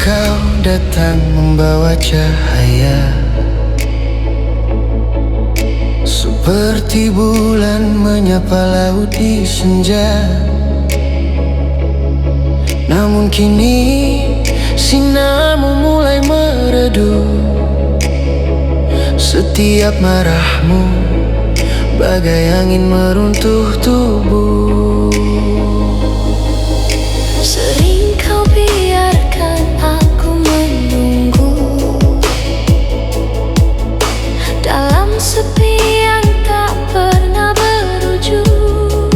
kau datang membawa cahaya, seperti bulan menyapa laut di senja. Namun kini sinarmu mulai meredup, setiap marahmu bagai angin meruntuh tubuh. Sering kau biarkan aku menunggu dalam sepi yang tak pernah berujung.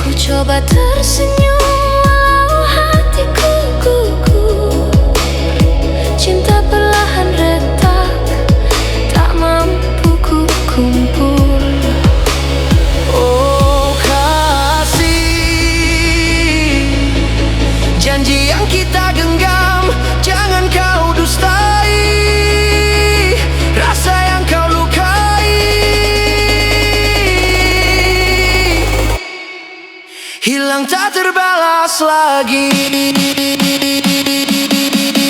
Ku coba tersenyum walau hatiku gugur. Cinta perlahan retak, tak mampu ku kumpul. Oh kasih, janji yang kita genggam jangan kau dustai. Rasa yang kau lukai hilang tak terbalas lagi.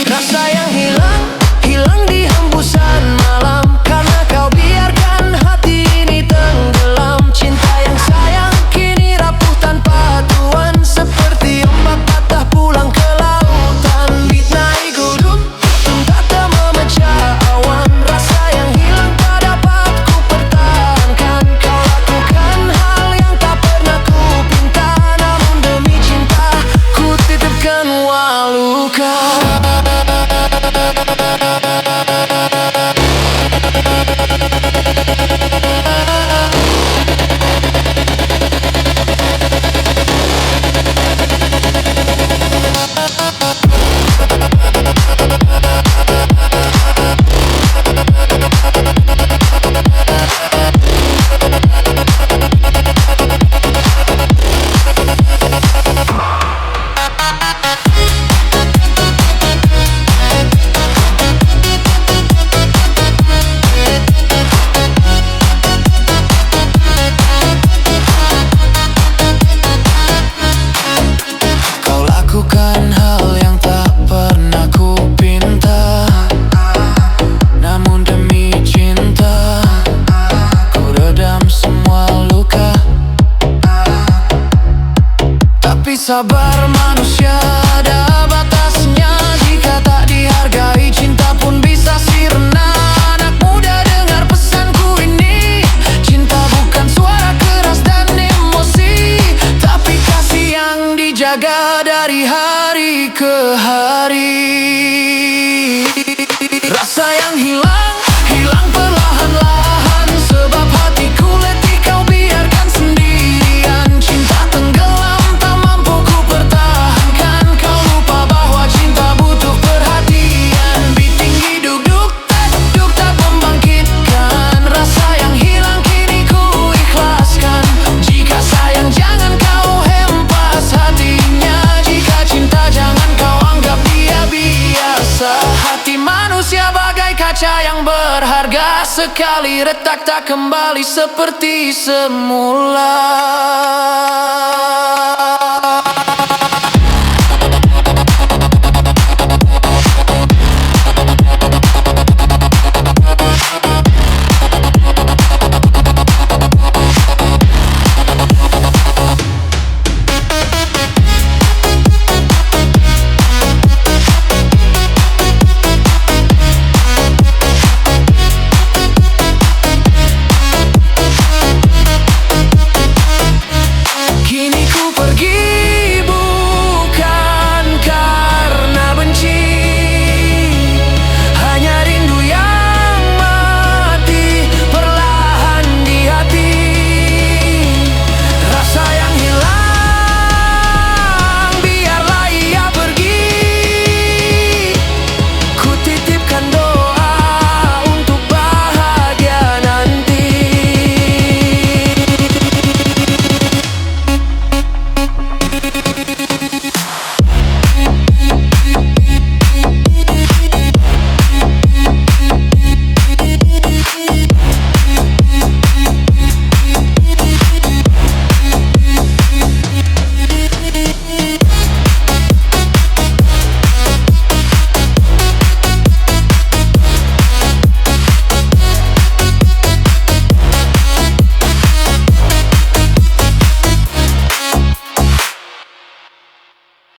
Rasa yang hilang, hilang di hembusan malam, karena kau biarkan hati ini tenggelam. Cinta yang sayang kini rapuh tanpa tuan, seperti ombak patah pulang ke lautan. Beat naik gunung, tuntak tak memecah awan. Rasa yang hilang tak dapat ku pertahankan. Kau lakukan hal yang tak pernah ku pinta, namun demi cinta ku titipkan waluka. Lakukan hal yang tak pernah ku pinta, namun demi cinta ku redam semua luka. Tapi sabar manusia ada batasnya, jika tak dihargai cinta pun bisa sirna. Anak muda dengar pesanku ini, cinta bukan suara keras dan emosi, tapi kasih yang dijaga dari hari ke hari. Rasa yang hilang, hilang perlahan-lahan, sebab hatiku letih kau biarkan sendirian. Cinta tenggelam tak mampu ku pertahankan. Kau lupa bahwa cinta butuh perhatian. Beat tinggi duk-duk, duk tak membangkitkan. Rasa yang hilang kini ku ikhlaskan. Jika sayang jangan kau hempas hatinya, jika cinta jangan kau anggap dia biasa. Hati manusia bagai kaca yang berharga, sekali retak tak kembali seperti semula.